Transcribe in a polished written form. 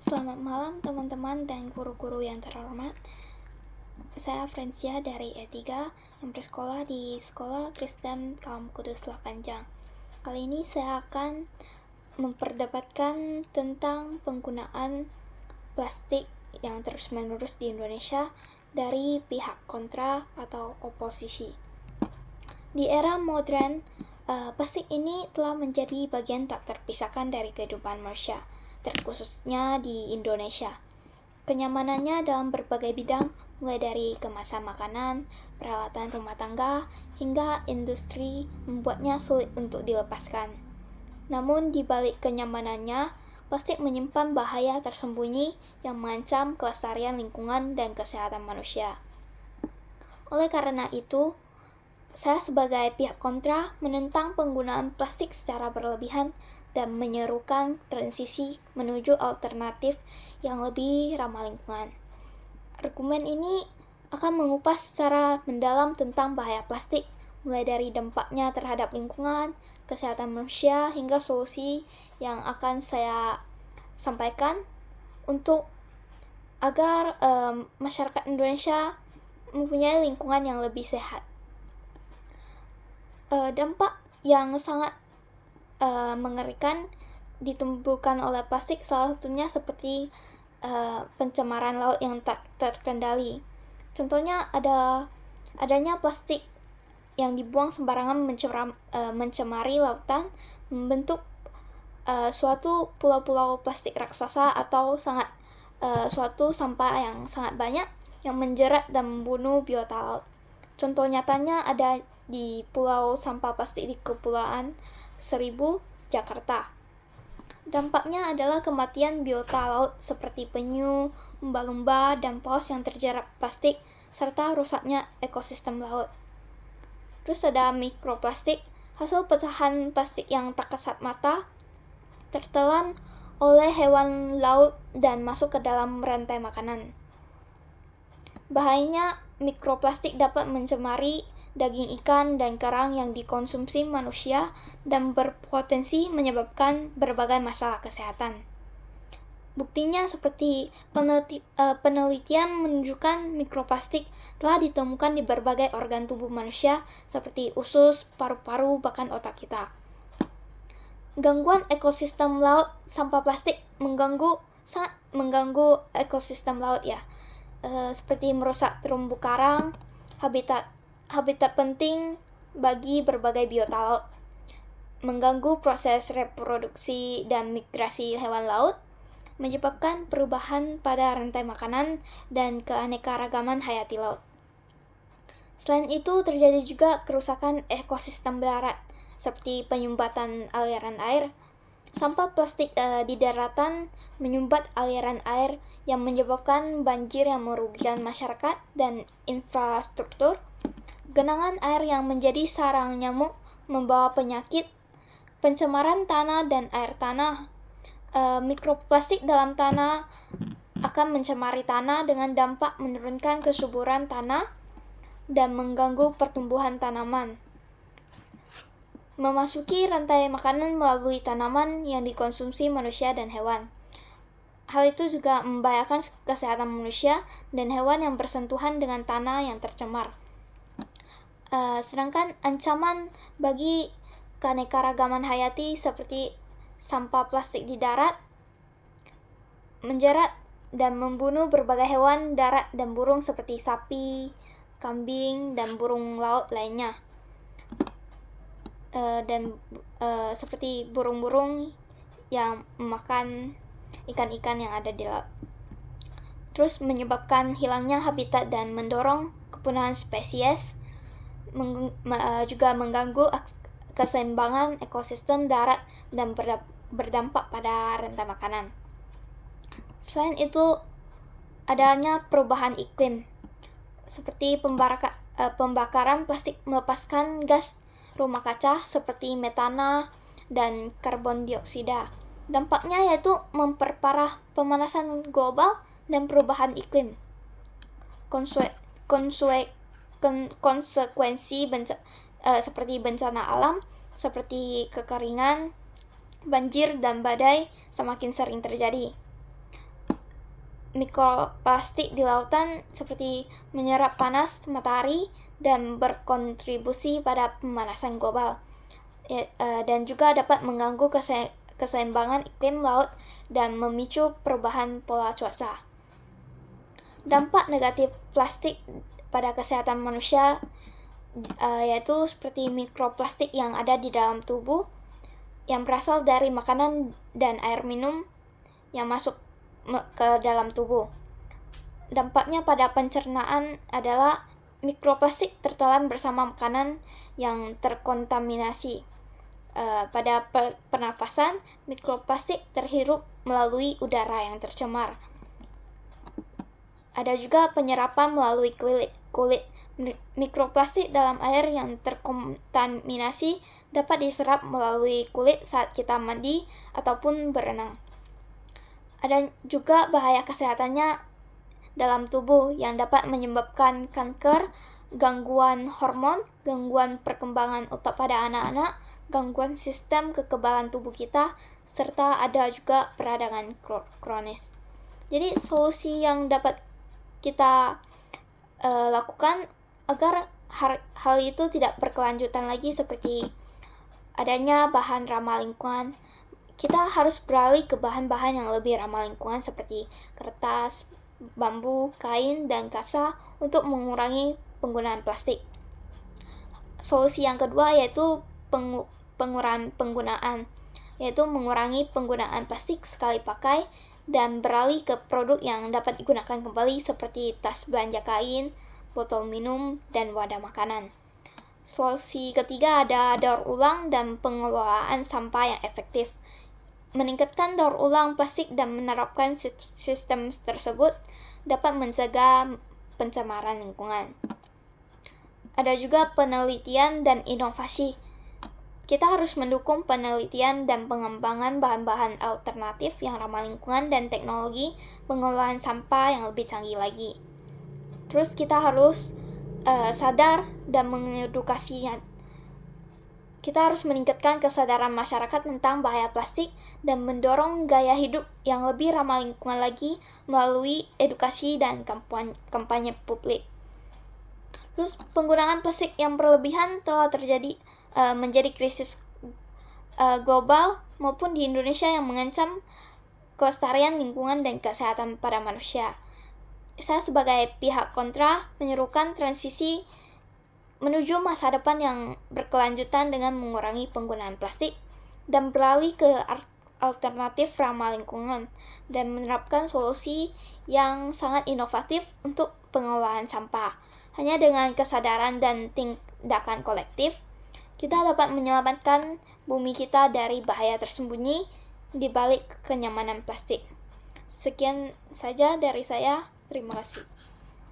Selamat malam teman-teman dan guru-guru yang terhormat. Saya Francia dari E3 yang bersekolah di Sekolah Kristen Kaum Kudus Lapanjang. Kali ini saya akan memperdebatkan tentang penggunaan plastik yang terus-menerus di Indonesia dari pihak kontra atau oposisi. Di era modern, plastik ini telah menjadi bagian tak terpisahkan dari kehidupan manusia, terkhususnya di Indonesia. Kenyamanannya dalam berbagai bidang, mulai dari kemasan makanan, peralatan rumah tangga, hingga industri, membuatnya sulit untuk dilepaskan. Namun di balik kenyamanannya, plastik menyimpan bahaya tersembunyi yang mengancam kelestarian lingkungan dan kesehatan manusia. Oleh karena itu, saya sebagai pihak kontra menentang penggunaan plastik secara berlebihan dan menyerukan transisi menuju alternatif yang lebih ramah lingkungan. Argumen ini akan mengupas secara mendalam tentang bahaya plastik, mulai dari dampaknya terhadap lingkungan, kesehatan manusia, hingga solusi yang akan saya sampaikan untuk agar masyarakat Indonesia mempunyai lingkungan yang lebih sehat. Dampak yang sangat mengerikan ditimbulkan oleh plastik salah satunya seperti pencemaran laut yang tak terkendali. Contohnya adanya plastik yang dibuang sembarangan mencemari lautan, membentuk suatu pulau-pulau plastik raksasa atau suatu sampah yang sangat banyak yang menjerat dan membunuh biota laut. Contoh nyatanya ada di pulau sampah plastik di Kepulauan Seribu, Jakarta. Dampaknya adalah kematian biota laut seperti penyu, lumba-lumba, dan paus yang terjerat plastik, serta rusaknya ekosistem laut. Terus ada mikroplastik, hasil pecahan plastik yang tak kasat mata, tertelan oleh hewan laut dan masuk ke dalam rantai makanan. Bahayanya, mikroplastik dapat mencemari daging ikan dan kerang yang dikonsumsi manusia dan berpotensi menyebabkan berbagai masalah kesehatan. Buktinya seperti penelitian menunjukkan mikroplastik telah ditemukan di berbagai organ tubuh manusia seperti usus, paru-paru, bahkan otak kita. Gangguan ekosistem laut, sampah plastik sangat mengganggu ekosistem laut ya. Seperti merusak terumbu karang, habitat penting bagi berbagai biota laut, mengganggu proses reproduksi dan migrasi hewan laut, menyebabkan perubahan pada rantai makanan dan keanekaragaman hayati laut. Selain itu, terjadi juga kerusakan ekosistem darat, seperti penyumbatan aliran air. Sampah plastik di daratan menyumbat aliran air yang menyebabkan banjir yang merugikan masyarakat dan infrastruktur, genangan air yang menjadi sarang nyamuk membawa penyakit, pencemaran tanah dan air tanah. Mikroplastik dalam tanah akan mencemari tanah dengan dampak menurunkan kesuburan tanah dan mengganggu pertumbuhan tanaman, memasuki rantai makanan melalui tanaman yang dikonsumsi manusia dan hewan. Hal itu juga membahayakan kesehatan manusia dan hewan yang bersentuhan dengan tanah yang tercemar. Sedangkan ancaman bagi keanekaragaman hayati seperti sampah plastik di darat menjerat dan membunuh berbagai hewan darat dan burung seperti sapi, kambing, dan burung laut lainnya. Seperti burung-burung yang memakan ikan-ikan yang ada di laut. Terus menyebabkan hilangnya habitat dan mendorong kepunahan spesies, juga mengganggu keseimbangan ekosistem darat dan berdampak pada rantai makanan. Selain itu, adanya perubahan iklim, seperti pembakaran plastik melepaskan gas rumah kaca seperti metana dan karbon dioksida. Dampaknya yaitu memperparah pemanasan global dan perubahan iklim. Konsekuensi seperti bencana alam seperti kekeringan, banjir, dan badai semakin sering terjadi. mikroplastik di lautan seperti menyerap panas matahari dan berkontribusi pada pemanasan global, dan juga dapat mengganggu keseimbangan iklim laut dan memicu perubahan pola cuaca. Dampak negatif plastik pada kesehatan manusia yaitu seperti mikroplastik yang ada di dalam tubuh yang berasal dari makanan dan air minum yang masuk ke dalam tubuh. Dampaknya pada pencernaan adalah mikroplastik tertelan bersama makanan yang terkontaminasi. Pada pernapasan, mikroplastik terhirup melalui udara yang tercemar. Ada juga penyerapan melalui kulit. Mikroplastik dalam air yang terkontaminasi dapat diserap melalui kulit saat kita mandi ataupun berenang. Ada juga bahaya kesehatannya dalam tubuh yang dapat menyebabkan kanker, gangguan hormon, gangguan perkembangan otak pada anak-anak, gangguan sistem kekebalan tubuh kita, serta ada juga peradangan kronis. Jadi solusi yang dapat kita lakukan agar hal itu tidak berkelanjutan lagi seperti adanya bahan ramah lingkungan. Kita harus beralih ke bahan-bahan yang lebih ramah lingkungan seperti kertas, bambu, kain, dan kaca untuk mengurangi penggunaan plastik. Solusi yang kedua yaitu pengurangan penggunaan, yaitu mengurangi penggunaan plastik sekali pakai dan beralih ke produk yang dapat digunakan kembali seperti tas belanja kain, botol minum, dan wadah makanan. Solusi ketiga ada daur ulang dan pengelolaan sampah yang efektif. Meningkatkan daur ulang plastik dan menerapkan sistem tersebut dapat mencegah pencemaran lingkungan. Ada juga penelitian dan inovasi. Kita harus mendukung penelitian dan pengembangan bahan-bahan alternatif yang ramah lingkungan dan teknologi pengelolaan sampah yang lebih canggih lagi. Terus kita harus sadar dan mengedukasinya. Kita harus meningkatkan kesadaran masyarakat tentang bahaya plastik dan mendorong gaya hidup yang lebih ramah lingkungan lagi melalui edukasi dan kampanye publik. Terus penggunaan plastik yang berlebihan telah menjadi krisis global maupun di Indonesia yang mengancam kelestarian lingkungan dan kesehatan pada manusia. Saya sebagai pihak kontra menyerukan transisi menuju masa depan yang berkelanjutan dengan mengurangi penggunaan plastik dan beralih ke alternatif ramah lingkungan dan menerapkan solusi yang sangat inovatif untuk pengelolaan sampah. Hanya dengan kesadaran dan tindakan kolektif, kita dapat menyelamatkan bumi kita dari bahaya tersembunyi di balik kenyamanan plastik. Sekian saja dari saya. Terima kasih.